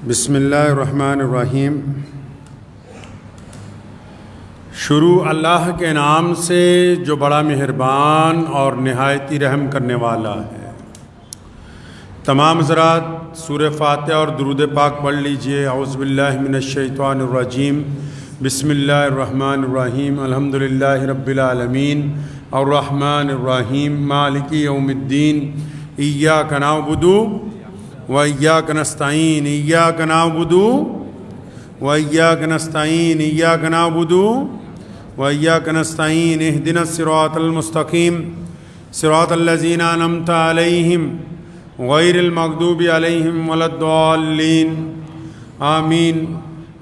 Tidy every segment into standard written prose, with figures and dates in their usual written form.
بسم اللہ الرحمن الرحیم۔ شروع اللہ کے نام سے جو بڑا مہربان اور نہایت رحم کرنے والا ہے۔ تمام حضرات سورہ فاتحہ اور درود پاک پڑھ لیجئے۔ اعوذ باللہ من الشیطان الرجیم، بسم اللہ الرحمن الرحیم، الحمدللہ رب العالمین، الرحمن الرحیم، مالک یوم الدین، ایاک نعبد وإياك نستعين، إياك نعبد وإياك نستعين، إياك نعبد وإياك نستعين، اهدنا الصراط المستقيم صراط الذين أنعمت عليهم غير المغضوب عليهم ولا الضالين، آمين۔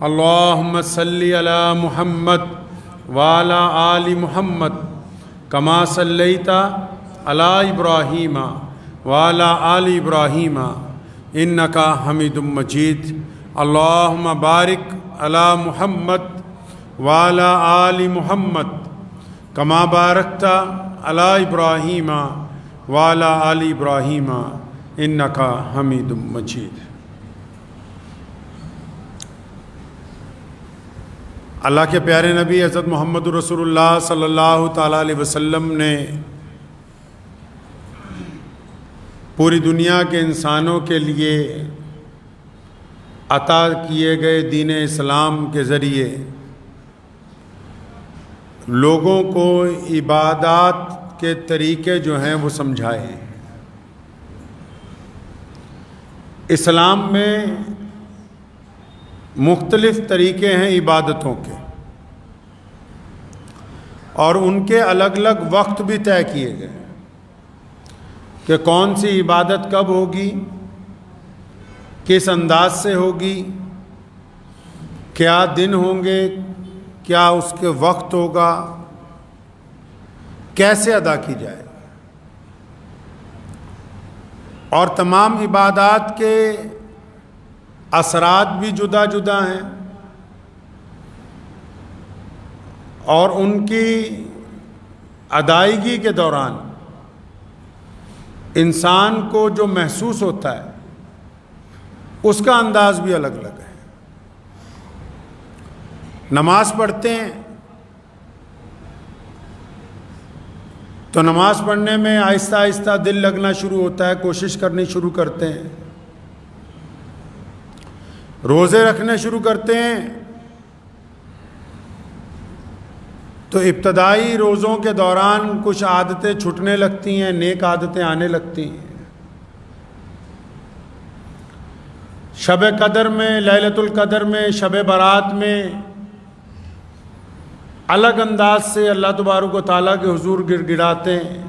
اللهم صل على محمد وعلى آل محمد كما صليت على إبراهيم وعلى آل إبراهيم انکا حمید مجید۔ اللہم بارک علی محمد وعلی آل محمد کما بارکت علی ابراہیم وعلی آل ابراہیم انکا حمید مجید۔ اللہ کے پیارے نبی حضرت محمد رسول اللہ صلی اللہ تعالیٰ علیہ وسلم نے پوری دنیا کے انسانوں کے لیے عطا کیے گئے دین اسلام کے ذریعے لوگوں کو عبادات کے طریقے جو ہیں وہ سمجھائے ہیں۔ اسلام میں مختلف طریقے ہیں عبادتوں کے، اور ان کے الگ الگ وقت بھی طے کیے گئے کہ کون سی عبادت کب ہوگی، کس انداز سے ہوگی، کیا دن ہوں گے، کیا اس کے وقت ہوگا، کیسے ادا کی جائے۔ اور تمام عبادات کے اثرات بھی جدا جدا ہیں، اور ان کی ادائیگی کے دوران انسان کو جو محسوس ہوتا ہے اس کا انداز بھی الگ الگ ہے۔ نماز پڑھتے ہیں تو نماز پڑھنے میں آہستہ آہستہ دل لگنا شروع ہوتا ہے، کوشش کرنی شروع کرتے ہیں۔ روزے رکھنے شروع کرتے ہیں تو ابتدائی روزوں کے دوران کچھ عادتیں چھٹنے لگتی ہیں، نیک عادتیں آنے لگتی ہیں۔ شب قدر میں، لیلۃ القدر میں، شب برات میں الگ انداز سے اللہ تبارک و تعالیٰ کے حضور گر گڑاتے ہیں،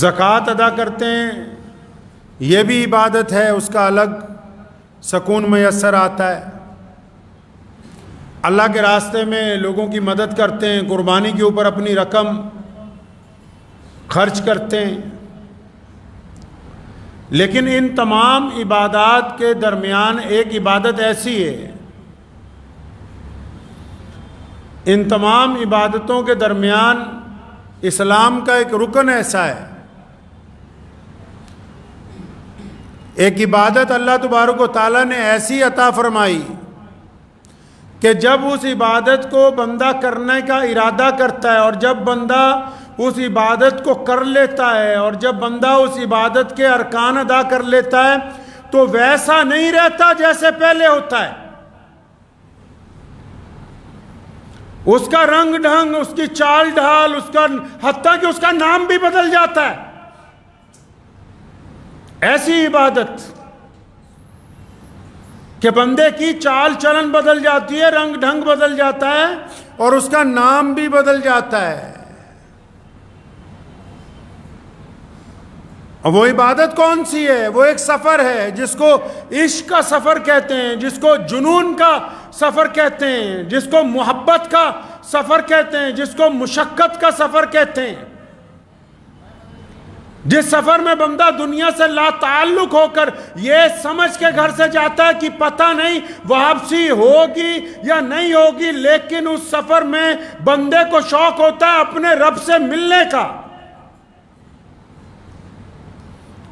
زکوٰۃ ادا کرتے ہیں، یہ بھی عبادت ہے، اس کا الگ سکون میسر آتا ہے۔ اللہ کے راستے میں لوگوں کی مدد کرتے ہیں، قربانی کے اوپر اپنی رقم خرچ کرتے ہیں۔ لیکن ان تمام عبادات کے درمیان ایک عبادت ایسی ہے، ان تمام عبادتوں کے درمیان اسلام کا ایک رکن ایسا ہے، ایک عبادت اللہ تبارک و تعالیٰ نے ایسی عطا فرمائی کہ جب اس عبادت کو بندہ کرنے کا ارادہ کرتا ہے، اور جب بندہ اس عبادت کو کر لیتا ہے، اور جب بندہ اس عبادت کے ارکان ادا کر لیتا ہے تو ویسا نہیں رہتا جیسے پہلے ہوتا ہے۔ اس کا رنگ ڈھنگ، اس کی چال ڈھال، اس کا حتیٰ کہ اس کا نام بھی بدل جاتا ہے۔ ایسی عبادت کہ بندے کی چال چلن بدل جاتی ہے، رنگ ڈھنگ بدل جاتا ہے، اور اس کا نام بھی بدل جاتا ہے۔ اور وہ عبادت کون سی ہے؟ وہ ایک سفر ہے جس کو عشق کا سفر کہتے ہیں، جس کو جنون کا سفر کہتے ہیں، جس کو محبت کا سفر کہتے ہیں، جس کو مشقت کا سفر کہتے ہیں، جس سفر میں بندہ دنیا سے لا تعلق ہو کر یہ سمجھ کے گھر سے جاتا ہے کہ پتہ نہیں واپسی ہوگی یا نہیں ہوگی، لیکن اس سفر میں بندے کو شوق ہوتا ہے اپنے رب سے ملنے کا۔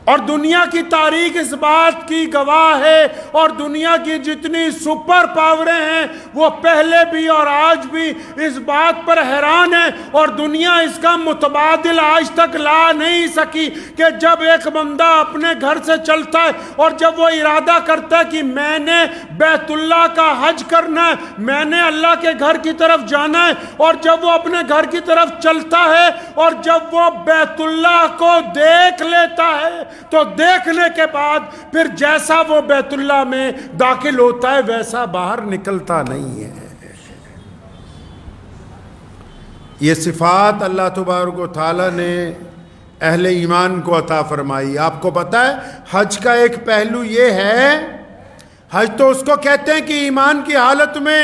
اور دنیا کی تاریخ اس بات کی گواہ ہے، اور دنیا کی جتنی سپر پاوریں ہیں وہ پہلے بھی اور آج بھی اس بات پر حیران ہیں، اور دنیا اس کا متبادل آج تک لا نہیں سکی کہ جب ایک بندہ اپنے گھر سے چلتا ہے اور جب وہ ارادہ کرتا ہے کہ میں نے بیت اللہ کا حج کرنا ہے، میں نے اللہ کے گھر کی طرف جانا ہے، اور جب وہ اپنے گھر کی طرف چلتا ہے اور جب وہ بیت اللہ کو دیکھ لیتا ہے تو دیکھنے کے بعد پھر جیسا وہ بیت اللہ میں داخل ہوتا ہے ویسا باہر نکلتا نہیں ہے۔ یہ صفات اللہ تبارک و تعالیٰ نے اہل ایمان کو عطا فرمائی۔ آپ کو پتہ ہے حج کا ایک پہلو یہ ہے، حج تو اس کو کہتے ہیں کہ ایمان کی حالت میں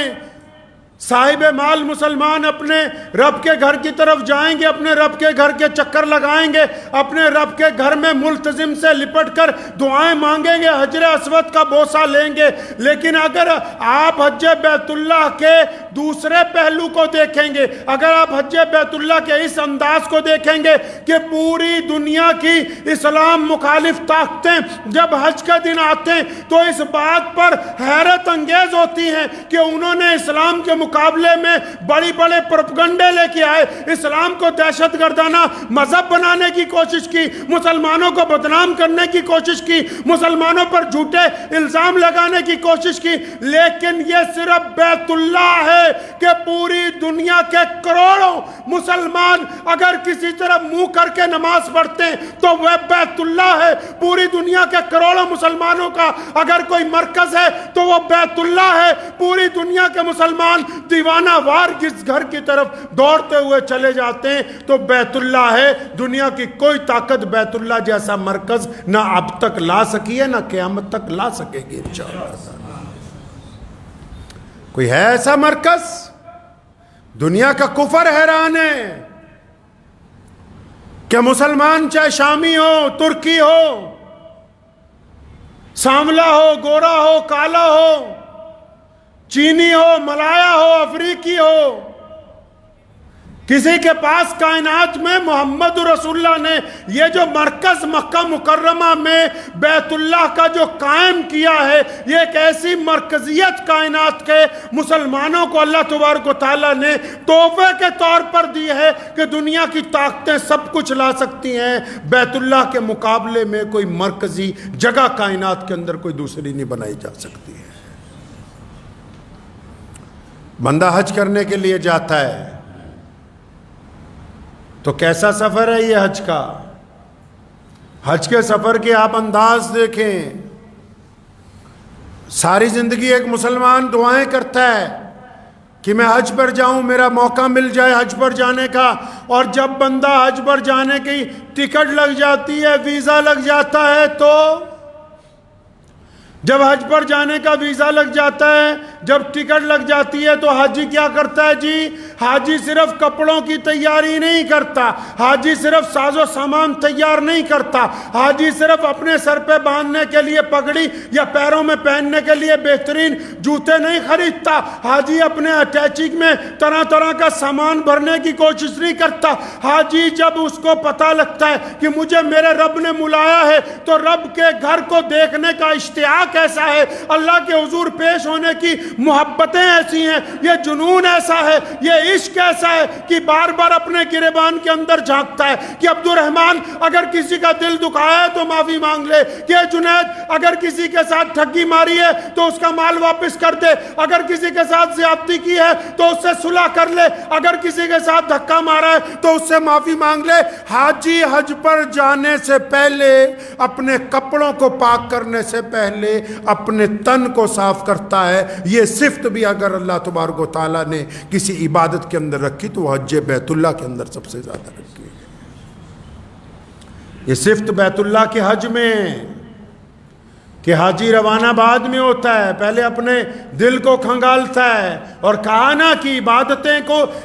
صاحب مال مسلمان اپنے رب کے گھر کی طرف جائیں گے، اپنے رب کے گھر کے چکر لگائیں گے، اپنے رب کے گھر میں ملتزم سے لپٹ کر دعائیں مانگیں گے، حجر اسود کا بوسہ لیں گے۔ لیکن اگر آپ حج بیت اللہ کے دوسرے پہلو کو دیکھیں گے، اگر آپ حج بیت اللہ کے اس انداز کو دیکھیں گے کہ پوری دنیا کی اسلام مخالف طاقتیں جب حج کا دن آتے ہیں تو اس بات پر حیرت انگیز ہوتی ہیں کہ انہوں نے اسلام کے مقابلے میں بڑی بڑے پروپیگنڈے لے کے آئے، اسلام کو دہشت گردانہ مذہب بنانے کی کوشش کی، مسلمانوں کو بدنام کرنے کی کوشش کی، مسلمانوں پر جھوٹے الزام لگانے کی کوشش کی۔ لیکن یہ صرف بیت اللہ ہے کہ پوری دنیا کے کروڑوں مسلمان اگر کسی طرف منہ کر کے نماز پڑھتے ہیں تو وہ بیت اللہ ہے۔ پوری دنیا کے کروڑوں مسلمانوں کا اگر کوئی مرکز ہے تو وہ بیت اللہ ہے۔ پوری دنیا کے مسلمان دیوانہ وار کس گھر کی طرف دوڑتے ہوئے چلے جاتے ہیں تو بیت اللہ ہے۔ دنیا کی کوئی طاقت بیت اللہ جیسا مرکز نہ اب تک لا سکی ہے، نہ قیامت تک لا سکے گی انشاءاللہ۔ کوئی ہے ایسا مرکز؟ دنیا کا کفر حیران ہے کہ مسلمان چاہے شامی ہو، ترکی ہو، سانولا ہو، گورا ہو، کالا ہو، چینی ہو، ملایا ہو، افریقی ہو، کسی کے پاس کائنات میں محمد رسول اللہ نے یہ جو مرکز مکہ مکرمہ میں بیت اللہ کا جو قائم کیا ہے، یہ ایک ایسی مرکزیت کائنات کے مسلمانوں کو اللہ تبارک و تعالیٰ نے تحفے کے طور پر دی ہے کہ دنیا کی طاقتیں سب کچھ لا سکتی ہیں، بیت اللہ کے مقابلے میں کوئی مرکزی جگہ کائنات کے اندر کوئی دوسری نہیں بنائی جا سکتی ہے۔ بندہ حج کرنے کے لیے جاتا ہے تو کیسا سفر ہے یہ حج کا؟ حج کے سفر کے آپ انداز دیکھیں۔ ساری زندگی ایک مسلمان دعائیں کرتا ہے کہ میں حج پر جاؤں، میرا موقع مل جائے حج پر جانے کا، اور جب بندہ حج پر جانے کی ٹکٹ لگ جاتی ہے، ویزا لگ جاتا ہے، تو جب حج پر جانے کا ویزا لگ جاتا ہے، جب ٹکٹ لگ جاتی ہے تو حاجی کیا کرتا ہے جی؟ حاجی صرف کپڑوں کی تیاری نہیں کرتا، حاجی صرف ساز و سامان تیار نہیں کرتا، حاجی صرف اپنے سر پہ باندھنے کے لیے پگڑی یا پیروں میں پہننے کے لیے بہترین جوتے نہیں خریدتا، حاجی اپنے اٹیچی میں طرح طرح کا سامان بھرنے کی کوشش نہیں کرتا۔ حاجی جب اس کو پتہ لگتا ہے کہ مجھے میرے رب نے بلایا ہے تو رب کے گھر کو دیکھنے کا اشتیاق ایسا ہے، اللہ کے حضور پیش ہونے کی محبتیں ایسی ہیں، یہ جنون ایسا ہے، یہ عشق ایسا ہے کہ بار بار اپنے گریبان کے اندر جھانکتا ہے کہ عبد الرحمن اگر کسی کا دل دکھایا ہے تو معافی مانگ لے، کہ جنید اگر کسی کے ساتھ ٹھگی ماری ہے تو اس کا مال واپس کر دے، اگر کسی کے ساتھ زیادتی کی ہے تو اس سے صلح کر لے، اگر کسی کے ساتھ دھکا مارا ہے تو اس سے معافی مانگ لے۔ حاجی حج پر جانے سے پہلے اپنے کپڑوں کو پاک کرنے سے پہلے اپنے تن کو صاف کرتا ہے۔ یہ صفت بھی اگر اللہ تبارک و تعالیٰ نے کسی عبادت کے اندر رکھی تو وہ حج بیت اللہ کے اندر سب سے زیادہ رکھی ہے۔ یہ صفت بیت اللہ کے حج میں، کہ حاجی روانہ بعد میں ہوتا ہے، پہلے اپنے دل کو کھنگالتا ہے، اور کہا نا کہ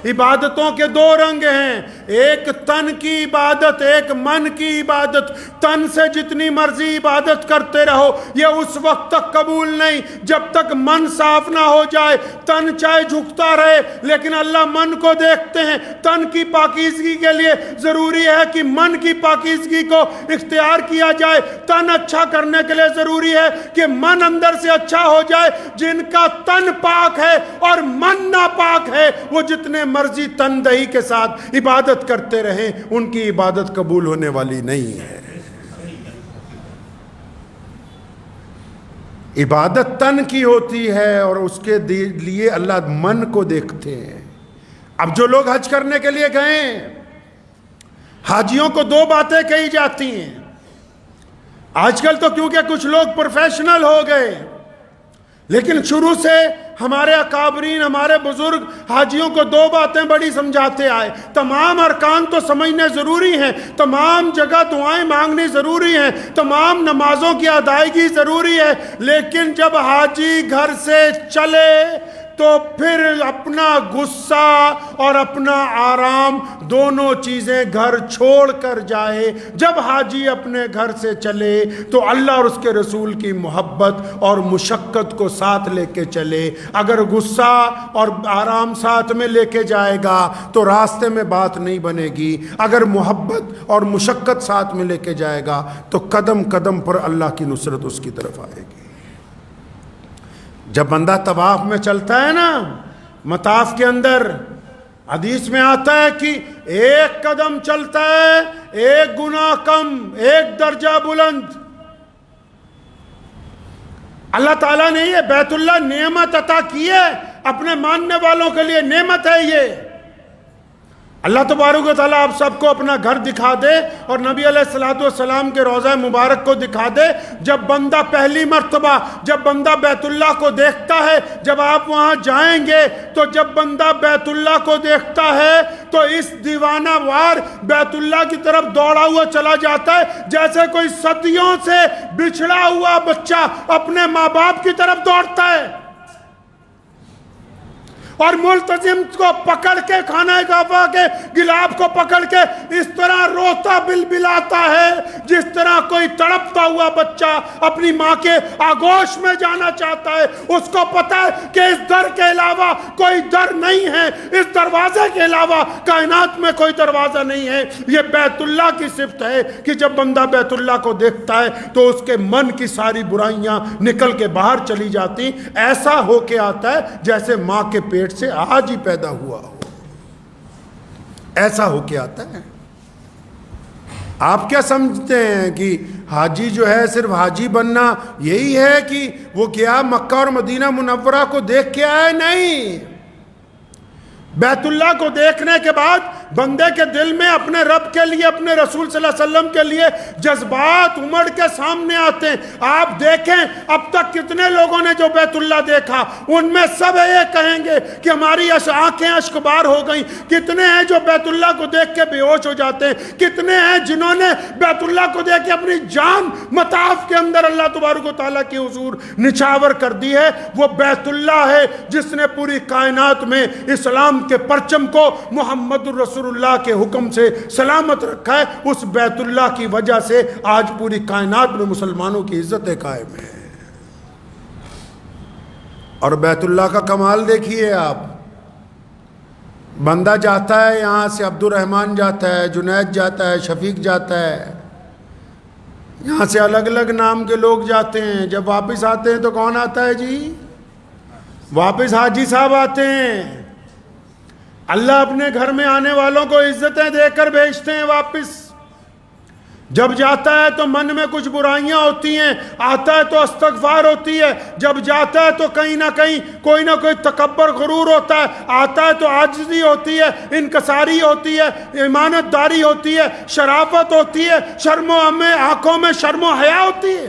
عبادتوں کے دو رنگ ہیں، ایک تن کی عبادت، ایک من کی عبادت۔ تن سے جتنی مرضی عبادت کرتے رہو، یہ اس وقت تک قبول نہیں جب تک من صاف نہ ہو جائے۔ تن چاہے جھکتا رہے لیکن اللہ من کو دیکھتے ہیں۔ تن کی پاکیزگی کے لیے ضروری ہے کہ من کی پاکیزگی کو اختیار کیا جائے۔ تن اچھا کرنے کے لیے ضروری ہے کہ من اندر سے اچھا ہو جائے۔ جن کا تن پاک ہے اور من ناپاک ہے، وہ جتنے مرضی تن دہی کے ساتھ عبادت کرتے رہیں، ان کی عبادت قبول ہونے والی نہیں ہے۔ عبادت تن کی ہوتی ہے اور اس کے لیے اللہ من کو دیکھتے ہیں۔ اب جو لوگ حج کرنے کے لیے گئے، حاجیوں کو دو باتیں کہی جاتی ہیں۔ آج کل تو کیونکہ کچھ لوگ پروفیشنل ہو گئے، لیکن شروع سے ہمارے اکابرین، ہمارے بزرگ حاجیوں کو دو باتیں بڑی سمجھاتے آئے۔ تمام ارکان تو سمجھنے ضروری ہیں، تمام جگہ دعائیں مانگنی ضروری ہیں، تمام نمازوں کی ادائیگی ضروری ہے، لیکن جب حاجی گھر سے چلے تو پھر اپنا غصہ اور اپنا آرام دونوں چیزیں گھر چھوڑ کر جائے۔ جب حاجی اپنے گھر سے چلے تو اللہ اور اس کے رسول کی محبت اور مشقت کو ساتھ لے کے چلے۔ اگر غصہ اور آرام ساتھ میں لے کے جائے گا تو راستے میں بات نہیں بنے گی۔ اگر محبت اور مشقت ساتھ میں لے کے جائے گا تو قدم قدم پر اللہ کی نصرت اس کی طرف آئے گی۔ جب بندہ طواف میں چلتا ہے نا، مطاف کے اندر حدیث میں آتا ہے کہ ایک قدم چلتا ہے ایک گناہ کم، ایک درجہ بلند۔ اللہ تعالیٰ نے یہ بیت اللہ نعمت عطا کی ہے، اپنے ماننے والوں کے لیے نعمت ہے یہ۔ اللہ تبارک و تعالیٰ آپ سب کو اپنا گھر دکھا دے اور نبی علیہ السلام کے روضہ مبارک کو دکھا دے۔ جب بندہ پہلی مرتبہ جب بندہ بیت اللہ کو دیکھتا ہے، جب آپ وہاں جائیں گے تو جب بندہ بیت اللہ کو دیکھتا ہے تو اس دیوانہ وار بیت اللہ کی طرف دوڑا ہوا چلا جاتا ہے، جیسے کوئی صدیوں سے بچھڑا ہوا بچہ اپنے ماں باپ کی طرف دوڑتا ہے، اور ملتزم کو پکڑ کے خانہ کعبہ کے گلاب کو پکڑ کے اس طرح روتا بلبلاتا ہے جس طرح کوئی تڑپتا ہوا بچہ اپنی ماں کے آغوش میں جانا چاہتا ہے۔ اس کو پتہ ہے کہ اس در کے علاوہ کوئی در نہیں ہے، اس دروازے کے علاوہ کائنات میں کوئی دروازہ نہیں ہے۔ یہ بیت اللہ کی صفت ہے کہ جب بندہ بیت اللہ کو دیکھتا ہے تو اس کے من کی ساری برائیاں نکل کے باہر چلی جاتی، ایسا ہو کے آتا ہے جیسے ماں کے پیٹ سے آج ہی پیدا ہوا ہو، ایسا ہو کے آتا ہے۔ آپ کیا سمجھتے ہیں کہ حاجی جو ہے صرف حاجی بننا یہی ہے کہ وہ کیا مکہ اور مدینہ منورہ کو دیکھ کے آئے؟ نہیں، بیت اللہ کو دیکھنے کے بعد بندے کے دل میں اپنے رب کے لیے، اپنے رسول صلی اللہ علیہ وسلم کے لیے جذبات امڑ کے سامنے آتے ہیں۔ آپ دیکھیں اب تک کتنے لوگوں نے جو بیت اللہ دیکھا، ان میں سب یہ کہیں گے کہ ہماری آنکھیں اشکبار ہو گئیں۔ کتنے ہیں جو بیت اللہ کو دیکھ کے بے ہوش ہو جاتے ہیں، کتنے ہیں جنہوں نے بیت اللہ کو دیکھ کے اپنی جان مطاف کے اندر اللہ تبارک و تعالیٰ کے حضور نچھاور کر دی ہے۔ وہ بیت اللہ ہے جس نے پوری کائنات میں اسلام کے پرچم کو محمد الرسول اللہ کے حکم سے سلامت رکھا ہے۔ اس بیت اللہ کی وجہ سے آج پوری کائنات میں مسلمانوں کی عزت قائم ہے۔ اور بیت اللہ کا کمال دیکھیے آپ، بندہ جاتا ہے یہاں سے، عبد الرحمن جاتا ہے، جنید جاتا ہے، شفیق جاتا ہے، یہاں سے الگ الگ نام کے لوگ جاتے ہیں۔ جب واپس آتے ہیں تو کون آتا ہے جی؟ واپس حاجی صاحب آتے ہیں۔ اللہ اپنے گھر میں آنے والوں کو عزتیں دے کر بھیجتے ہیں واپس۔ جب جاتا ہے تو من میں کچھ برائیاں ہوتی ہیں، آتا ہے تو استغفار ہوتی ہے، جب جاتا ہے تو کہیں نہ کہیں کوئی نہ کوئی تکبر غرور ہوتا ہے، آتا ہے تو عاجزی ہوتی ہے، انکساری ہوتی ہے، ایمانت داری ہوتی ہے، شرافت ہوتی ہے، شرم و ہمیں آنکھوں میں شرم و حیا ہوتی ہے۔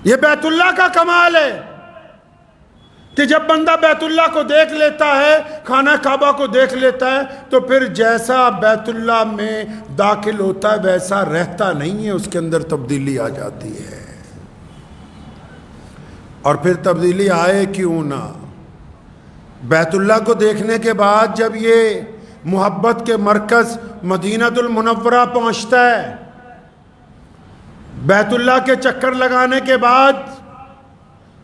یہ بیت اللہ کا کمال ہے۔ کہ جب بندہ بیت اللہ کو دیکھ لیتا ہے، خانہ کعبہ کو دیکھ لیتا ہے، تو پھر جیسا بیت اللہ میں داخل ہوتا ہے ویسا رہتا نہیں ہے، اس کے اندر تبدیلی آ جاتی ہے۔ اور پھر تبدیلی آئے کیوں نہ، بیت اللہ کو دیکھنے کے بعد جب یہ محبت کے مرکز مدینہ المنورہ پہنچتا ہے، بیت اللہ کے چکر لگانے کے بعد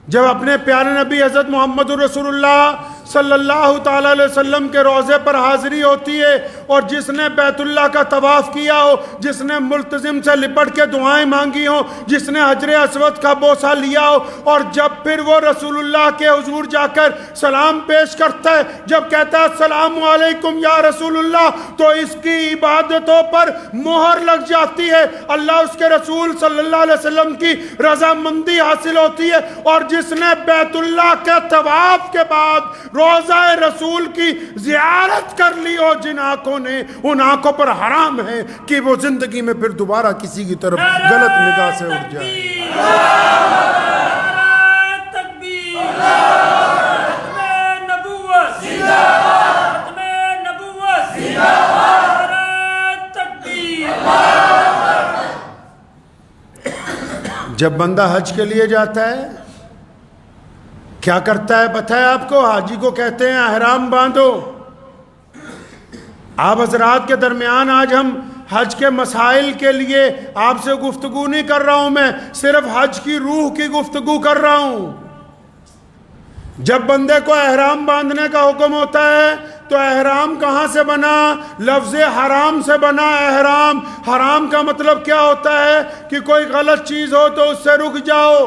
جب اپنے پیارے نبی حضرت محمد رسول اللہ صلی اللہ تعالیٰ علیہ وسلم کے روضے پر حاضری ہوتی ہے، اور جس نے بیت اللہ کا طواف کیا ہو، جس نے ملتزم سے لپٹ کے دعائیں مانگی ہوں، جس نے حجر اسود کا بوسہ لیا ہو، اور جب پھر وہ رسول اللہ کے حضور جا کر سلام پیش کرتا ہے، جب کہتا ہے السلام علیکم یا رسول اللہ، تو اس کی عبادتوں پر مہر لگ جاتی ہے، اللہ اس کے رسول صلی اللہ علیہ وسلم کی رضامندی حاصل ہوتی ہے۔ اور جس نے بیت اللہ کے طواف کے بعد روضہ رسول کی زیارت کر لی ہو، جن آنکھوں نے، ان آنکھوں پر حرام ہے کہ وہ زندگی میں پھر دوبارہ کسی کی طرف غلط نگاہ سے اٹھ جائے۔ جب بندہ حج کے لیے جاتا ہے کیا کرتا ہے پتہ ہے آپ کو؟ حاجی کو کہتے ہیں احرام باندھو۔ آپ حضرات کے درمیان آج ہم حج کے مسائل کے لیے آپ سے گفتگو نہیں کر رہا ہوں، میں صرف حج کی روح کی گفتگو کر رہا ہوں۔ جب بندے کو احرام باندھنے کا حکم ہوتا ہے تو احرام کہاں سے بنا؟ لفظ حرام سے بنا احرام۔ حرام کا مطلب کیا ہوتا ہے؟ کہ کوئی غلط چیز ہو تو اس سے رک جاؤ۔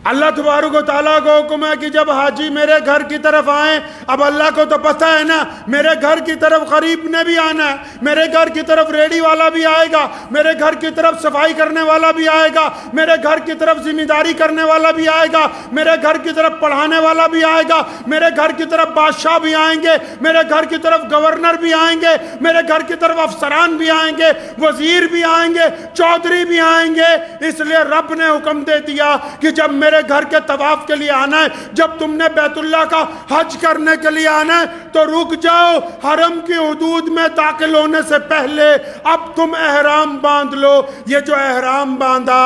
اللہ تبارک و تعالیٰ کو حکم ہے کہ جب حاجی میرے گھر کی طرف آئیں، اب اللہ کو تو پتہ ہے نا میرے گھر کی طرف غریب نے بھی آنا ہے، میرے گھر کی طرف ریڑی والا بھی آئے گا، میرے گھر کی طرف صفائی کرنے والا بھی آئے گا، میرے گھر کی طرف ذمہ داری کرنے والا بھی آئے گا، میرے گھر کی طرف پڑھانے والا بھی آئے گا، میرے گھر کی طرف بادشاہ بھی آئیں گے، میرے گھر کی طرف گورنر بھی آئیں گے، میرے گھر کی طرف افسران بھی آئیں گے، وزیر بھی آئیں گے، چودھری بھی آئیں گے۔ اس لیے رب نے حکم دے دیا کہ جب میرے گھر کے طواف کے لیے آنا ہے، جب تم نے بیت اللہ کا حج کرنے کے لیے آنا ہے تو رک جاؤ، حرم کی حدود میں داخل ہونے سے پہلے اب تم احرام باندھ لو۔ یہ جو احرام باندھا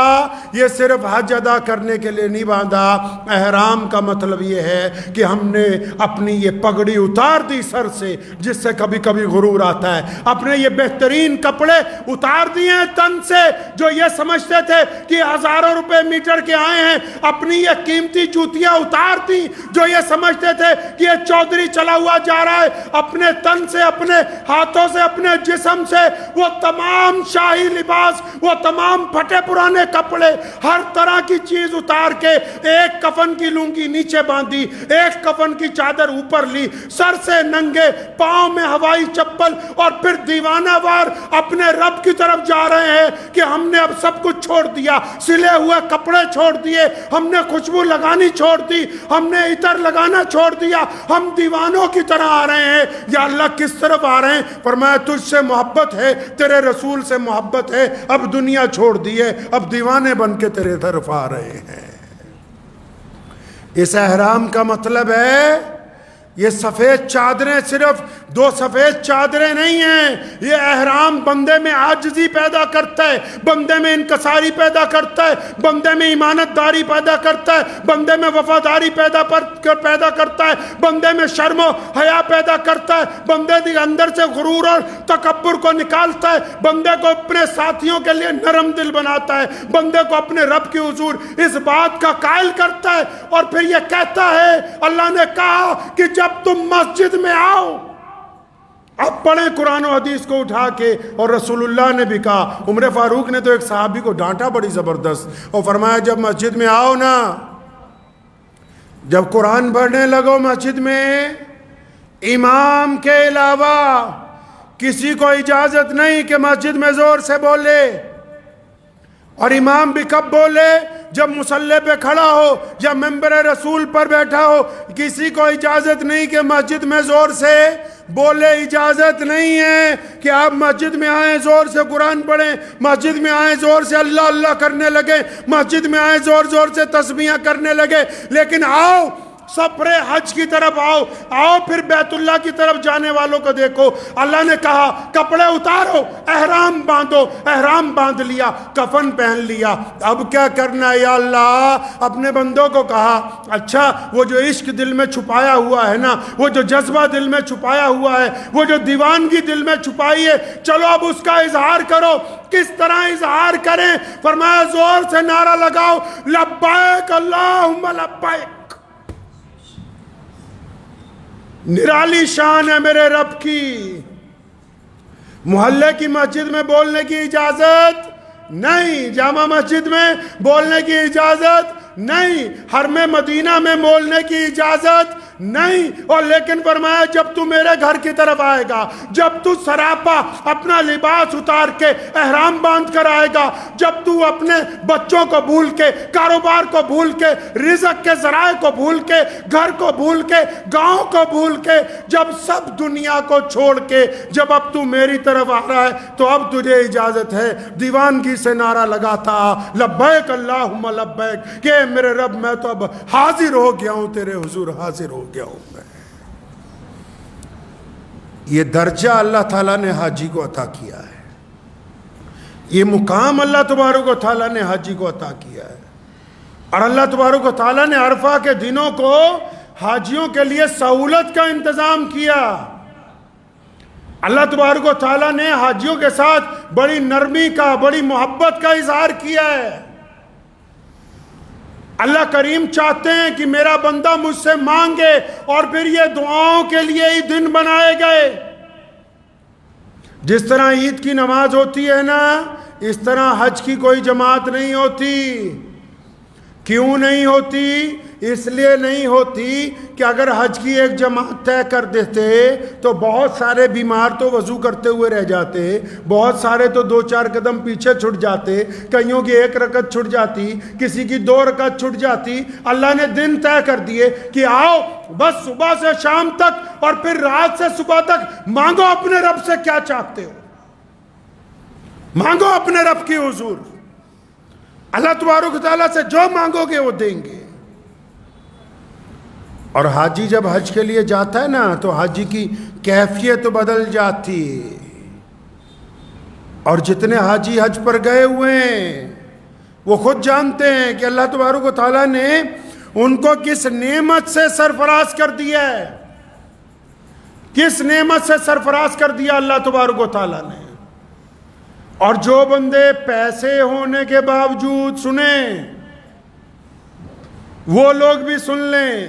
یہ صرف حج ادا کرنے کے لیے نہیں باندھا، احرام کا مطلب یہ ہے کہ ہم نے اپنی یہ پگڑی اتار دی سر سے جس سے کبھی کبھی غرور آتا ہے، اپنے یہ بہترین کپڑے اتار دیے ہیں تن سے جو یہ سمجھتے تھے کہ ہزاروں روپے میٹر کے آئے ہیں، اپنی یہ قیمتی جوتیاں اتار دی جو یہ سمجھتے تھے کہ یہ چودھری چلا ہوا جا رہا ہے، اپنے تن سے، اپنے ہاتھوں سے، اپنے جسم سے وہ تمام شاہی لباس، وہ تمام پھٹے پرانے کپڑے، ہر طرح کی چیز اتار کے ایک کفن کی لنگی نیچے باندھی، ایک کفن کی چادر اوپر لی، سر سے ننگے، پاؤں میں ہوائی چپل، اور پھر دیوانہ وار اپنے رب کی طرف جا رہے ہیں کہ ہم نے اب سب کچھ چھوڑ دیا، سلے ہوئے کپڑے چھوڑ دیے، ہم نے خوشبو لگانی چھوڑ دی، ہم نے عطر لگانا چھوڑ دیا، ہم دیوانوں کی طرح آ رہے ہیں۔ یا اللہ کس طرف آ رہے ہیں؟ فرمایا تجھ سے محبت ہے، تیرے رسول سے محبت ہے، اب دنیا چھوڑ دیے، اب دیوانے بن کے تیرے طرف آ رہے ہیں۔ اس احرام کا مطلب ہے یہ سفید چادریں صرف دو سفید چادریں نہیں ہیں، یہ احرام بندے میں عاجزی پیدا کرتا ہے، بندے میں انکساری پیدا کرتا ہے، بندے میں ایمانت داری پیدا کرتا ہے، بندے میں وفاداری پیدا کرتا ہے، بندے میں شرم و حیا پیدا کرتا ہے، بندے کے اندر سے غرور اور تکبر کو نکالتا ہے، بندے کو اپنے ساتھیوں کے لیے نرم دل بناتا ہے، بندے کو اپنے رب کے حضور اس بات کا قائل کرتا ہے۔ اور پھر یہ کہتا ہے، اللہ نے کہا کہ جب تم مسجد میں آؤ، اب پڑھیں قرآن و حدیث کو اٹھا کے، اور رسول اللہ نے بھی کہا، عمر فاروق نے تو ایک صحابی کو ڈانٹا بڑی زبردست، اور فرمایا جب مسجد میں آؤ نا، جب قرآن پڑھنے لگو مسجد میں، امام کے علاوہ کسی کو اجازت نہیں کہ مسجد میں زور سے بولے، اور امام بھی کب بولے؟ جب مصلی پہ کھڑا ہو یا ممبر رسول پر بیٹھا ہو. کسی کو اجازت نہیں کہ مسجد میں زور سے بولے، اجازت نہیں ہے کہ آپ مسجد میں آئیں زور سے قرآن پڑھیں، مسجد میں آئیں زور سے اللہ اللہ کرنے لگے، مسجد میں آئیں زور زور سے تسبیحاں کرنے لگے. لیکن آؤ سفر حج کی طرف آؤ، آؤ پھر بیت اللہ کی طرف جانے والوں کو دیکھو. اللہ نے کہا کپڑے اتارو، احرام باندھو، احرام باندھ لیا، کفن پہن لیا. اب کیا کرنا ہے یا اللہ؟ اپنے بندوں کو کہا اچھا وہ جو عشق دل میں چھپایا ہوا ہے نا، وہ جو جذبہ دل میں چھپایا ہوا ہے، وہ جو دیوانگی دل میں چھپائی ہے، چلو اب اس کا اظہار کرو. کس طرح اظہار کریں؟ فرمایا زور سے نعرہ لگاؤ، لبیک اللہم لبیک. نرالی شان ہے میرے رب کی. محلے کی مسجد میں بولنے کی اجازت نہیں، جامع مسجد میں بولنے کی اجازت نہیں، حرم مدینہ میں بولنے کی اجازت نہیں. اور لیکن فرمایا جب تو میرے گھر کی طرف آئے گا، جب تو سراپا اپنا لباس اتار کے احرام باندھ کر آئے گا، جب تو اپنے بچوں کو بھول کے، کاروبار کو بھول کے، رزق کے ذرائع کو بھول کے، گھر کو بھول کے، گاؤں کو بھول کے، جب سب دنیا کو چھوڑ کے جب اب تو میری طرف آ رہا ہے تو اب تجھے اجازت ہے. دیوانگی سے نعرہ لگاتا لبیک اللہم لبیک کہ میرے رب میں تو اب حاضر ہو گیا ہوں، تیرے حضور حاضر ہو گیا ہوں میں. یہ درجہ اللہ تعالیٰ نے حاجی کو عطا کیا ہے، یہ مقام اللہ تبارک و تعالیٰ نے حاجی کو عطا کیا ہے. اور اللہ تبارک و تعالیٰ نے عرفہ کے دنوں کو حاجیوں کے لیے سہولت کا انتظام کیا. اللہ تبارک و تعالیٰ نے حاجیوں کے ساتھ بڑی نرمی کا، بڑی محبت کا اظہار کیا ہے. اللہ کریم چاہتے ہیں کہ میرا بندہ مجھ سے مانگے، اور پھر یہ دعاؤں کے لیے ہی دن بنائے گئے. جس طرح عید کی نماز ہوتی ہے نا، اس طرح حج کی کوئی جماعت نہیں ہوتی. کیوں نہیں ہوتی؟ اس لیے نہیں ہوتی کہ اگر حج کی ایک جماعت طے کر دیتے تو بہت سارے بیمار تو وضو کرتے ہوئے رہ جاتے، بہت سارے تو 2-4 قدم پیچھے چھٹ جاتے، کئیوں کی 1 رکعت چھٹ جاتی، کسی کی 2 رکعت چھٹ جاتی. اللہ نے دن طے کر دیے کہ آؤ بس صبح سے شام تک اور پھر رات سے صبح تک مانگو اپنے رب سے کیا چاہتے ہو، مانگو اپنے رب کی حضور. اللہ تبارک و تعالیٰ سے جو مانگو گے وہ دیں گے. اور حاجی جب حج کے لیے جاتا ہے نا تو حاجی کی کیفیت بدل جاتی ہے. اور جتنے حاجی حج پر گئے ہوئے ہیں وہ خود جانتے ہیں کہ اللہ تبارک و تعالیٰ نے ان کو کس نعمت سے سرفراز کر دیا ہے، کس نعمت سے سرفراز کر دیا اللہ تبارک و تعالیٰ نے. اور جو بندے پیسے ہونے کے باوجود سنیں وہ لوگ بھی سن لیں،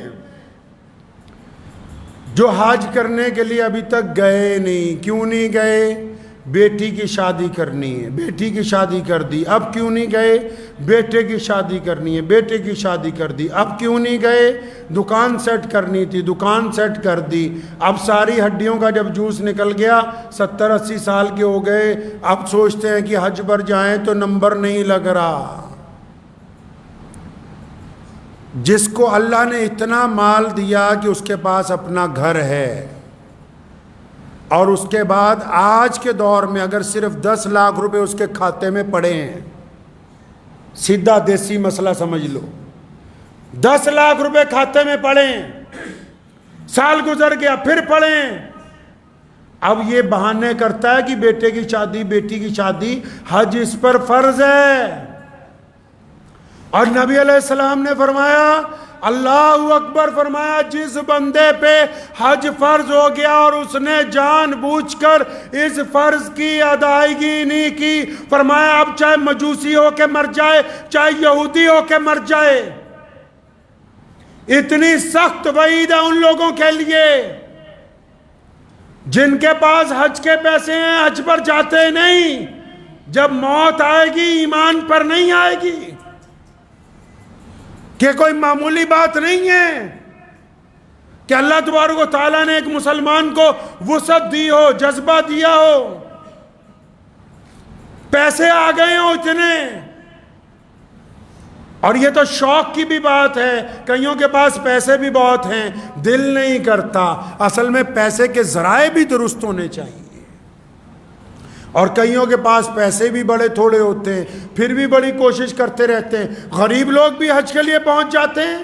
جو حج کرنے کے لیے ابھی تک گئے نہیں. کیوں نہیں گئے؟ بیٹی کی شادی کرنی ہے، بیٹی کی شادی کر دی. اب کیوں نہیں گئے؟ بیٹے کی شادی کرنی ہے، بیٹے کی شادی کر دی. اب کیوں نہیں گئے؟ دکان سیٹ کرنی تھی، دکان سیٹ کر دی. اب ساری ہڈیوں کا جب جوس نکل گیا، 70-80 سال کے ہو گئے، اب سوچتے ہیں کہ حج پر جائیں تو نمبر نہیں لگ رہا. جس کو اللہ نے اتنا مال دیا کہ اس کے پاس اپنا گھر ہے، اور اس کے بعد آج کے دور میں اگر صرف 10 لاکھ روپے اس کے کھاتے میں پڑے ہیں، سیدھا دیسی مسئلہ سمجھ لو، 10 لاکھ روپے کھاتے میں پڑے ہیں، سال گزر گیا پھر پڑے ہیں، اب یہ بہانے کرتا ہے کہ بیٹے کی شادی، بیٹی کی شادی، حج اس پر فرض ہے. اور نبی علیہ السلام نے فرمایا، اللہ اکبر، فرمایا جس بندے پہ حج فرض ہو گیا اور اس نے جان بوجھ کر اس فرض کی ادائیگی نہیں کی، فرمایا اب چاہے مجوسی ہو کے مر جائے، چاہے یہودی ہو کے مر جائے. اتنی سخت وعید ہے ان لوگوں کے لیے جن کے پاس حج کے پیسے ہیں، حج پر جاتے نہیں. جب موت آئے گی ایمان پر نہیں آئے گی، کہ کوئی معمولی بات نہیں ہے کہ اللہ تبارک و تعالیٰ نے ایک مسلمان کو وسعت دی ہو، جذبہ دیا ہو، پیسے آ گئے ہوں اتنے، اور یہ تو شوق کی بھی بات ہے، کئیوں کے پاس پیسے بھی بہت ہیں، دل نہیں کرتا۔ اصل میں پیسے کے ذرائع بھی درست ہونے چاہیے، اور کئیوں کے پاس پیسے بھی بڑے تھوڑے ہوتے ہیں، پھر بھی بڑی کوشش کرتے رہتے ہیں۔ غریب لوگ بھی حج کے لیے پہنچ جاتے ہیں،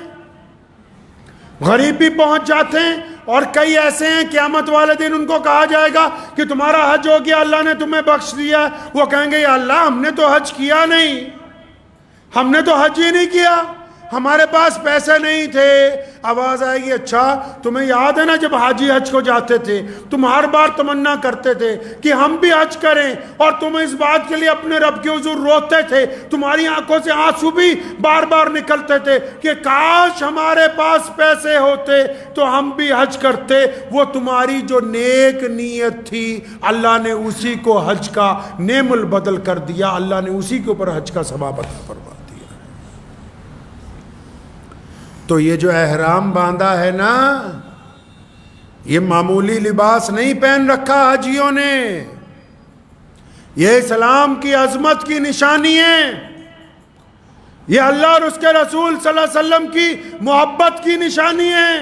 غریب بھی پہنچ جاتے ہیں، اور کئی ایسے ہیں قیامت والے دن ان کو کہا جائے گا کہ تمہارا حج ہو گیا، اللہ نے تمہیں بخش دیا، وہ کہیں گے یا اللہ ہم نے تو حج کیا نہیں، ہم نے تو حج ہی نہیں کیا، ہمارے پاس پیسے نہیں تھے۔ آواز آئے گی اچھا تمہیں یاد ہے نا جب حاجی حج کو جاتے تھے تم ہر بار تمنا کرتے تھے کہ ہم بھی حج کریں، اور تم اس بات کے لیے اپنے رب کے حضور روتے تھے، تمہاری آنکھوں سے آنسو بھی بار بار نکلتے تھے کہ کاش ہمارے پاس پیسے ہوتے تو ہم بھی حج کرتے۔ وہ تمہاری جو نیک نیت تھی اللہ نے اسی کو حج کا نعم البدل کر دیا، اللہ نے اسی کے اوپر حج کا ثواب عطا فرما دیا۔ تو یہ جو احرام باندھا ہے نا، یہ معمولی لباس نہیں پہن رکھا حاجیوں نے، یہ اسلام کی عظمت کی نشانی ہے، یہ اللہ اور اس کے رسول صلی اللہ علیہ وسلم کی محبت کی نشانی ہے،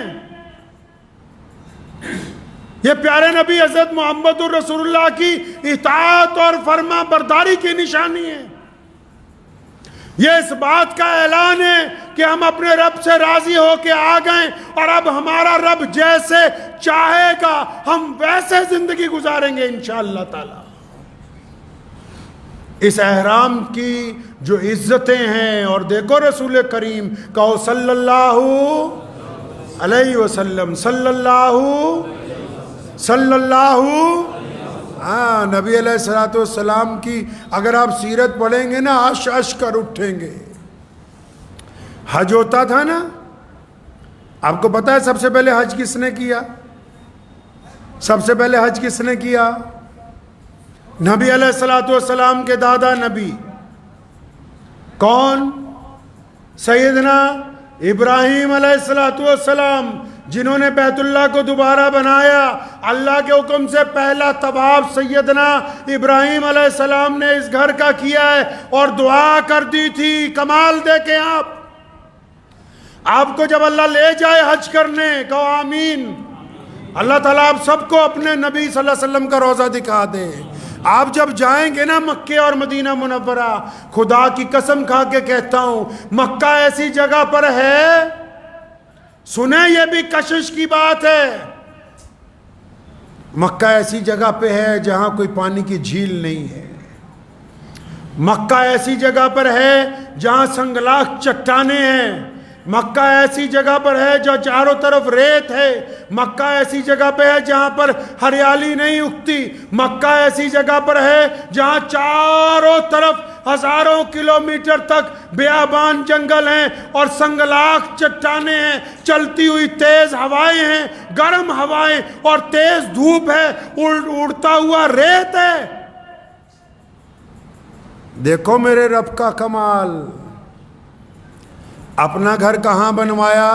یہ پیارے نبی حضرت محمد الرسول اللہ کی اطاعت اور فرما برداری کی نشانی ہے، یہ اس بات کا اعلان ہے کہ ہم اپنے رب سے راضی ہو کے آ گئے، اور اب ہمارا رب جیسے چاہے گا ہم ویسے زندگی گزاریں گے انشاءاللہ تعالی۔ اس احرام کی جو عزتیں ہیں، اور دیکھو رسول کریم کہو صلی اللہ علیہ وسلم، صلی اللہ ہاں، نبی علیہ السلام کی اگر آپ سیرت پڑھیں گے نا عش عش کر اٹھیں گے۔ حج ہوتا تھا نا، آپ کو پتا ہے سب سے پہلے حج کس نے کیا؟ سب سے پہلے حج کس نے کیا؟ نبی علیہ السلام کے دادا نبی کون؟ سیدنا ابراہیم علیہ السلام، جنہوں نے بیت اللہ کو دوبارہ بنایا۔ اللہ کے حکم سے پہلا طواف سیدنا ابراہیم علیہ السلام نے اس گھر کا کیا ہے، اور دعا کر دی تھی۔ کمال دیکھیں آپ کو جب اللہ لے جائے حج کرنے کہو آمین۔ اللہ تعالیٰ آپ سب کو اپنے نبی صلی اللہ علیہ وسلم کا روضہ دکھا دے۔ آپ جب جائیں گے نا مکہ اور مدینہ منورہ، خدا کی قسم کھا کے کہتا ہوں مکہ ایسی جگہ پر ہے، سنیں یہ بھی کشش کی بات ہے، مکہ ایسی جگہ پہ ہے جہاں کوئی پانی کی جھیل نہیں ہے، مکہ ایسی جگہ پر ہے جہاں سنگلاخ چٹانیں ہیں، مکہ ایسی جگہ پر ہے جو چاروں طرف ریت ہے، مکہ ایسی جگہ پہ ہے جہاں پر ہریالی نہیں اگتی، مکہ ایسی جگہ پر ہے جہاں چاروں طرف ہزاروں کلومیٹر تک بیابان جنگل ہیں اور سنگلاخ چٹانیں ہیں، چلتی ہوئی تیز ہوائیں ہیں، گرم ہوائیں اور تیز دھوپ ہے، اڑتا ہوا ریت ہے۔ دیکھو میرے رب کا کمال۔ اپنا گھر کہاں بنوایا؟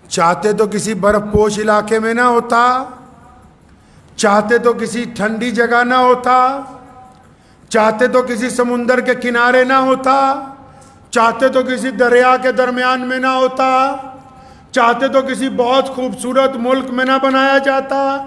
چاہتے تو کسی برف پوش علاقے میں نہ ہوتا، چاہتے تو کسی ٹھنڈی جگہ نہ ہوتا، چاہتے تو کسی سمندر کے کنارے نہ ہوتا، چاہتے تو کسی دریا کے درمیان میں نہ ہوتا، چاہتے تو کسی بہت خوبصورت ملک میں نہ بنایا جاتا۔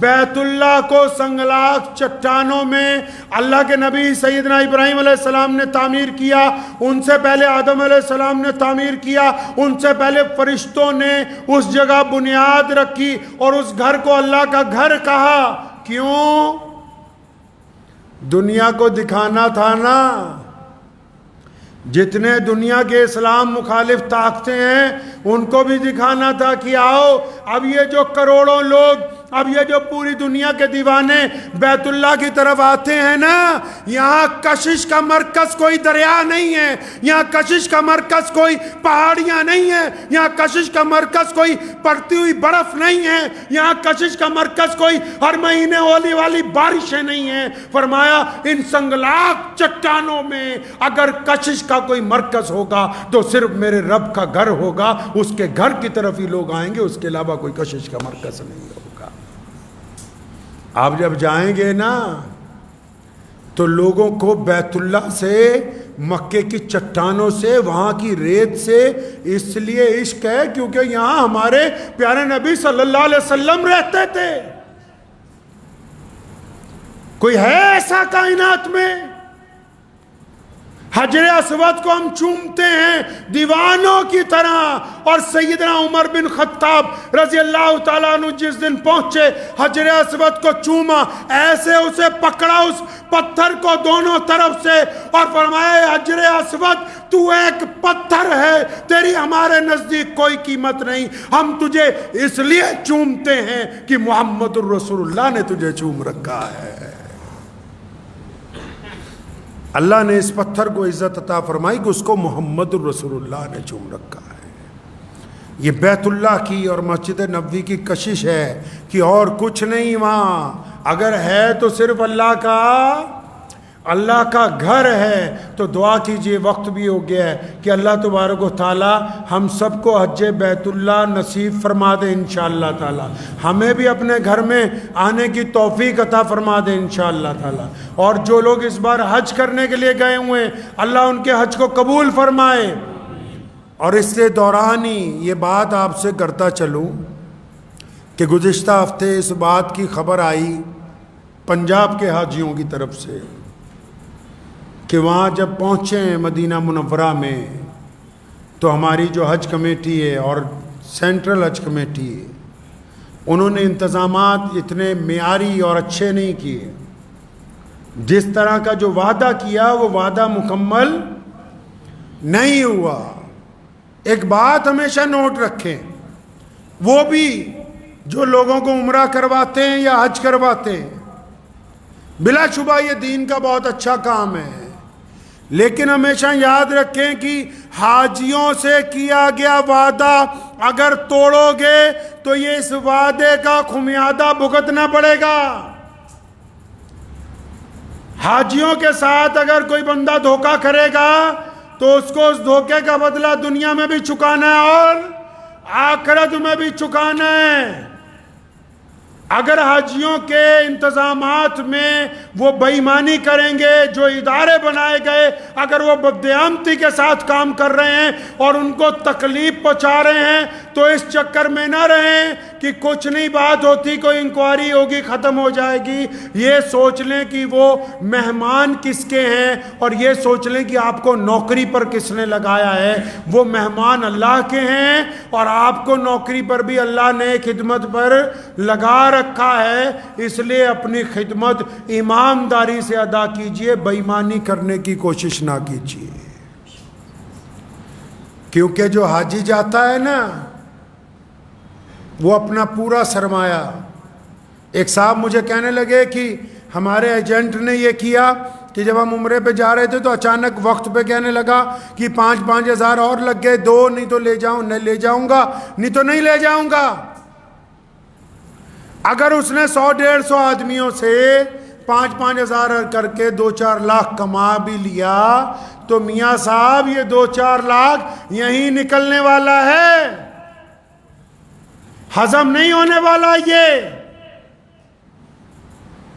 بیت اللہ کو سنگلاخ چٹانوں میں اللہ کے نبی سیدنا ابراہیم علیہ السلام نے تعمیر کیا، ان سے پہلے آدم علیہ السلام نے تعمیر کیا، ان سے پہلے فرشتوں نے اس جگہ بنیاد رکھی اور اس گھر کو اللہ کا گھر کہا۔ کیوں؟ دنیا کو دکھانا تھا نا، جتنے دنیا کے اسلام مخالف طاقتیں ہیں ان کو بھی دکھانا تھا کہ آؤ اب یہ جو کروڑوں لوگ، اب یہ جو پوری دنیا کے دیوانے بیت اللہ کی طرف آتے ہیں نا، یہاں کشش کا مرکز کوئی دریا نہیں ہے، یہاں کشش کا مرکز کوئی پہاڑیاں نہیں ہیں، یہاں کشش کا مرکز کوئی پڑتی ہوئی برف نہیں ہے، یہاں کشش کا مرکز کوئی ہر مہینے ہونے والی بارشیں نہیں ہیں۔ فرمایا ان سنگلاخ چٹانوں میں اگر کشش کا کوئی مرکز ہوگا تو صرف میرے رب کا گھر ہوگا، اس کے گھر کی طرف ہی لوگ آئیں گے، اس کے علاوہ کوئی کشش کا مرکز نہیں ہوگا۔ آپ جب جائیں گے نا تو لوگوں کو بیت اللہ سے مکے کی چٹانوں سے، وہاں کی ریت سے، اس لیے عشق ہے کیونکہ یہاں ہمارے پیارے نبی صلی اللہ علیہ وسلم رہتے تھے۔ کوئی ہے ایسا کائنات میں؟ حجر اسود کو ہم چومتے ہیں دیوانوں کی طرح، اور سیدنا عمر بن خطاب رضی اللہ تعالیٰ عنہ جس دن پہنچے حجر اسود کو چوما، ایسے اسے پکڑا اس پتھر کو دونوں طرف سے اور فرمایا حجر اسود تو ایک پتھر ہے، تیری ہمارے نزدیک کوئی قیمت نہیں، ہم تجھے اس لیے چومتے ہیں کہ محمد الرسول اللہ نے تجھے چوم رکھا ہے۔ اللہ نے اس پتھر کو عزت عطا فرمائی کہ اس کو محمد الرسول اللہ نے چوم رکھا ہے۔ یہ بیت اللہ کی اور مسجد نبوی کی کشش ہے کہ اور کچھ نہیں وہاں، اگر ہے تو صرف اللہ کا گھر ہے۔ تو دعا کیجئے، وقت بھی ہو گیا ہے، کہ اللہ تبارک و تعالی ہم سب کو حج بیت اللہ نصیب فرما دے انشاءاللہ تعالی، ہمیں بھی اپنے گھر میں آنے کی توفیق عطا فرما دے انشاءاللہ تعالی، اور جو لوگ اس بار حج کرنے کے لیے گئے ہوئے ہیں اللہ ان کے حج کو قبول فرمائے۔ اور اس کے دوران ہی یہ بات آپ سے کرتا چلوں کہ گزشتہ ہفتے اس بات کی خبر آئی پنجاب کے حاجیوں کی طرف سے کہ وہاں جب پہنچے ہیں مدینہ منورہ میں تو ہماری جو حج کمیٹی ہے اور سینٹرل حج کمیٹی ہے انہوں نے انتظامات اتنے معیاری اور اچھے نہیں کیے، جس طرح کا جو وعدہ کیا وہ وعدہ مکمل نہیں ہوا۔ ایک بات ہمیشہ نوٹ رکھیں، وہ بھی جو لوگوں کو عمرہ کرواتے ہیں یا حج کرواتے ہیں، بلا شبہ یہ دین کا بہت اچھا کام ہے، لیکن ہمیشہ یاد رکھیں کہ حاجیوں سے کیا گیا وعدہ اگر توڑو گے تو یہ اس وعدے کا خمیادہ بھگتنا پڑے گا۔ حاجیوں کے ساتھ اگر کوئی بندہ دھوکہ کرے گا تو اس کو اس دھوکے کا بدلہ دنیا میں بھی چکانا ہے اور آخرت میں بھی چکانا ہے۔ اگر حاجیوں کے انتظامات میں وہ بے ایمانی کریں گے، جو ادارے بنائے گئے اگر وہ بددیانتی کے ساتھ کام کر رہے ہیں اور ان کو تکلیف پہنچا رہے ہیں تو اس چکر میں نہ رہیں کہ کچھ نہیں بات ہوتی، کوئی انکوائری ہوگی ختم ہو جائے گی۔ یہ سوچ لیں کہ وہ مہمان کس کے ہیں، اور یہ سوچ لیں کہ آپ کو نوکری پر کس نے لگایا ہے۔ وہ مہمان اللہ کے ہیں اور آپ کو نوکری پر بھی اللہ نے خدمت پر لگا رکھا ہے، اس لیے اپنی خدمت ایمانداری سے ادا کیجئے، بے ایمانی کرنے کی کوشش نہ کیجئے۔ کیونکہ جو حاجی جاتا ہے نا وہ اپنا پورا سرمایہ، ایک صاحب مجھے کہنے لگے کہ ہمارے ایجنٹ نے یہ کیا کہ جب ہم عمرے پہ جا رہے تھے تو اچانک وقت پہ کہنے لگا کہ 5,000 ہزار اور لگ گئے، 2 نہیں تو لے جاؤں گا نہیں تو نہیں لے جاؤں گا۔ اگر اس نے 100-150 آدمیوں سے 5,000 ہزار کر کے 2-4 لاکھ کما بھی لیا تو میاں صاحب یہ 2-4 لاکھ یہیں نکلنے والا ہے، ہضم نہیں ہونے والا۔ یہ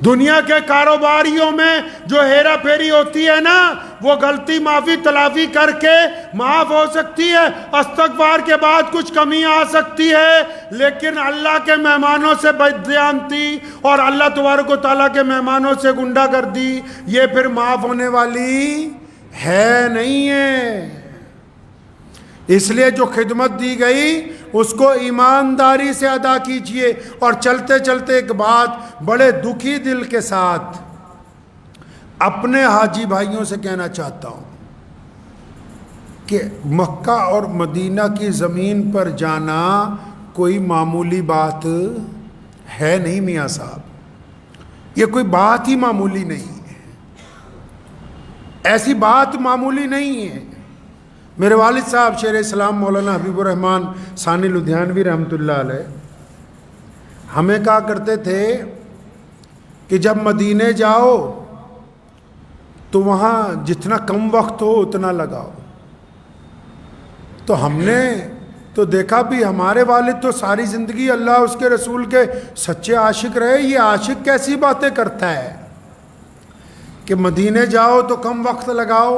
دنیا کے کاروباریوں میں جو ہیرا پھیری ہوتی ہے نا، وہ غلطی معافی تلافی کر کے معاف ہو سکتی ہے، استغفار کے بعد کچھ کمی آ سکتی ہے، لیکن اللہ کے مہمانوں سے بددیانتی اور اللہ تبارک و تعالیٰ کے مہمانوں سے گنڈا گردی یہ پھر معاف ہونے والی ہے نہیں ہے۔ اس لیے جو خدمت دی گئی اس کو ایمانداری سے ادا کیجئے۔ اور چلتے چلتے ایک بات بڑے دکھی دل کے ساتھ اپنے حاجی بھائیوں سے کہنا چاہتا ہوں کہ مکہ اور مدینہ کی زمین پر جانا کوئی معمولی بات ہے نہیں میاں صاحب، یہ کوئی بات ہی معمولی نہیں ہے، ایسی بات معمولی نہیں ہے۔ میرے والد صاحب شیر اسلام مولانا حبیب الرحمن ثانی لدھیانوی رحمۃ اللہ علیہ ہمیں کہا کرتے تھے کہ جب مدینے جاؤ تو وہاں جتنا کم وقت ہو اتنا لگاؤ۔ تو ہم نے تو دیکھا بھی، ہمارے والد تو ساری زندگی اللہ اس کے رسول کے سچے عاشق رہے، یہ عاشق کیسی باتیں کرتا ہے کہ مدینے جاؤ تو کم وقت لگاؤ،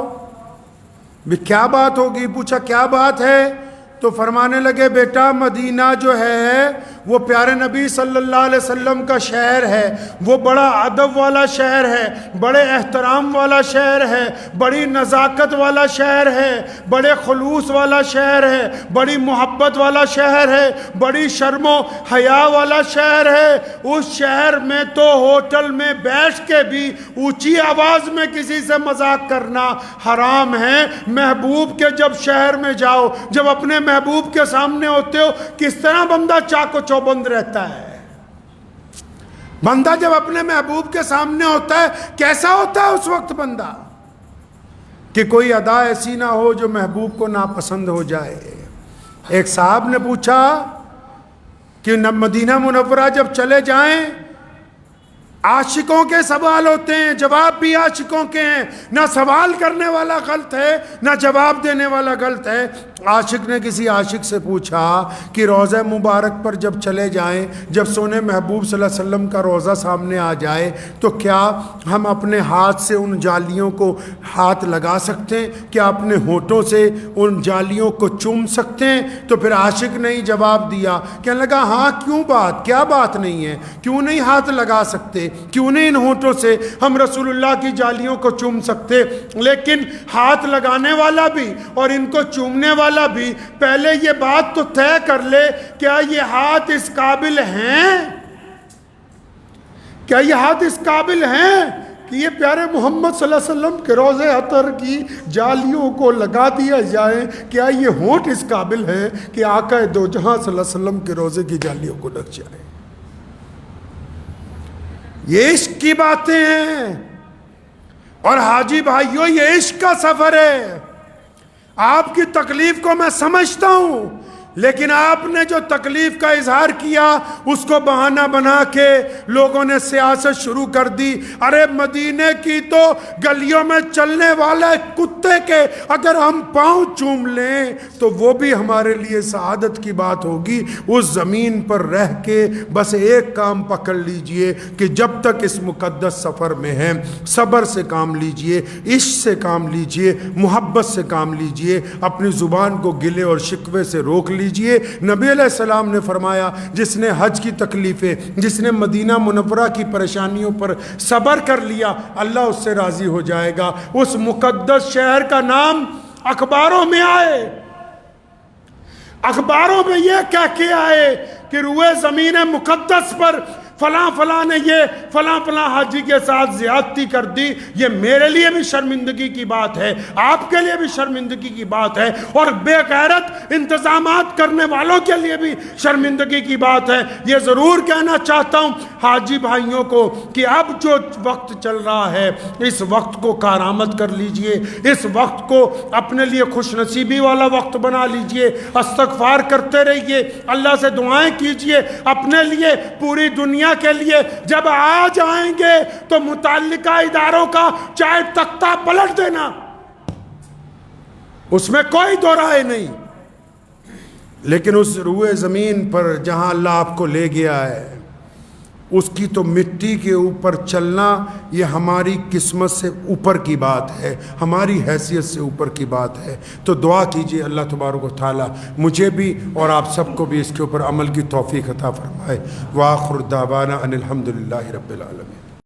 بھی کیا بات ہوگی؟ پوچھا کیا بات ہے؟ تو فرمانے لگے بیٹا مدینہ جو ہے وہ پیارے نبی صلی اللہ علیہ وسلم کا شہر ہے، وہ بڑا ادب والا شہر ہے، بڑے احترام والا شہر ہے، بڑی نزاکت والا شہر ہے، بڑے خلوص والا شہر ہے، بڑی محبت والا شہر ہے، بڑی شرم و حیا والا شہر ہے۔ اس شہر میں تو ہوٹل میں بیٹھ کے بھی اونچی آواز میں کسی سے مذاق کرنا حرام ہے۔ محبوب کے جب شہر میں جاؤ، جب اپنے محبوب کے سامنے ہوتے ہو، کس طرح بندہ چاق و چوبند رہتا ہے؟ بندہ جب اپنے محبوب کے سامنے ہوتا ہے کیسا ہوتا ہے اس وقت بندہ؟ کہ کوئی ادا ایسی نہ ہو جو محبوب کو ناپسند ہو جائے۔ ایک صاحب نے پوچھا کہ مدینہ منورہ جب چلے جائیں عاشقوں کے سوال ہوتے ہیں، جواب بھی عاشقوں کے ہیں، نہ سوال کرنے والا غلط ہے نہ جواب دینے والا غلط ہے۔ عاشق نے کسی عاشق سے پوچھا کہ روضہ مبارک پر جب چلے جائیں، جب سونے محبوب صلی اللہ علیہ وسلم کا روضہ سامنے آ جائے تو کیا ہم اپنے ہاتھ سے ان جالیوں کو ہاتھ لگا سکتے ہیں؟ کیا اپنے ہونٹوں سے ان جالیوں کو چوم سکتے ہیں؟ تو پھر عاشق نے ہی جواب دیا، کہنے لگا ہاں کیوں بات، کیا بات نہیں ہے، کیوں نہیں ہاتھ لگا سکتے، کیوں نہیں ان ہونٹوں سے ہم رسول اللہ کی جالیوں کو چوم سکتے؟ لیکن ہاتھ لگانے والا بھی اور ان کو چومنے والا بھی پہلے یہ بات تو طے کر لے، کیا یہ ہاتھ اس قابل ہیں، کیا یہ ہاتھ اس قابل ہیں کہ یہ پیارے محمد صلی اللہ علیہ وسلم کے روضے عطر کی جالیوں کو لگا دیا جائے؟ کیا یہ ہونٹ اس قابل ہیں کہ آقا دو جہاں صلی اللہ علیہ وسلم کے روضے کی جالیوں کو لگ جائے؟ یہ عشق کی باتیں ہیں۔ اور حاجی بھائیو یہ عشق کا سفر ہے۔ آپ کی تکلیف کو میں سمجھتا ہوں، لیکن آپ نے جو تکلیف کا اظہار کیا اس کو بہانہ بنا کے لوگوں نے سیاست شروع کر دی۔ ارے مدینے کی تو گلیوں میں چلنے والے کتے کے اگر ہم پاؤں چوم لیں تو وہ بھی ہمارے لیے سعادت کی بات ہوگی۔ اس زمین پر رہ کے بس ایک کام پکڑ لیجئے کہ جب تک اس مقدس سفر میں ہیں صبر سے کام لیجئے، عشق سے کام لیجئے، محبت سے کام لیجئے، اپنی زبان کو گلے اور شکوے سے روک لیجئے۔ نبی علیہ السلام نے فرمایا جس نے حج کی تکلیفیں، جس نے مدینہ منورہ کی پریشانیوں پر صبر کر لیا اللہ اس سے راضی ہو جائے گا۔ اس مقدس شہر کا نام اخباروں میں آئے، اخباروں میں یہ کہہ کے آئے کہ روئے زمین مقدس پر فلاں فلاں نے یہ فلاں فلاں حاجی کے ساتھ زیادتی کر دی، یہ میرے لیے بھی شرمندگی کی بات ہے، آپ کے لیے بھی شرمندگی کی بات ہے، اور بے غیرت انتظامات کرنے والوں کے لیے بھی شرمندگی کی بات ہے۔ یہ ضرور کہنا چاہتا ہوں حاجی بھائیوں کو کہ اب جو وقت چل رہا ہے اس وقت کو کارآمد کر لیجئے، اس وقت کو اپنے لیے خوش نصیبی والا وقت بنا لیجئے، استغفار کرتے رہیے، اللہ سے دعائیں کیجئے اپنے لیے، پوری دنیا کے لیے۔ جب آ جائیں گے تو متعلقہ اداروں کا چاہے تختہ پلٹ دینا، اس میں کوئی دو رائے نہیں، لیکن اس روئے زمین پر جہاں اللہ آپ کو لے گیا ہے اس کی تو مٹی کے اوپر چلنا یہ ہماری قسمت سے اوپر کی بات ہے، ہماری حیثیت سے اوپر کی بات ہے۔ تو دعا کیجئے اللہ تبارک و تعالی مجھے بھی اور آپ سب کو بھی اس کے اوپر عمل کی توفیق عطا فرمائے۔ وآخر دعوانا ان الحمدللہ رب العالمین۔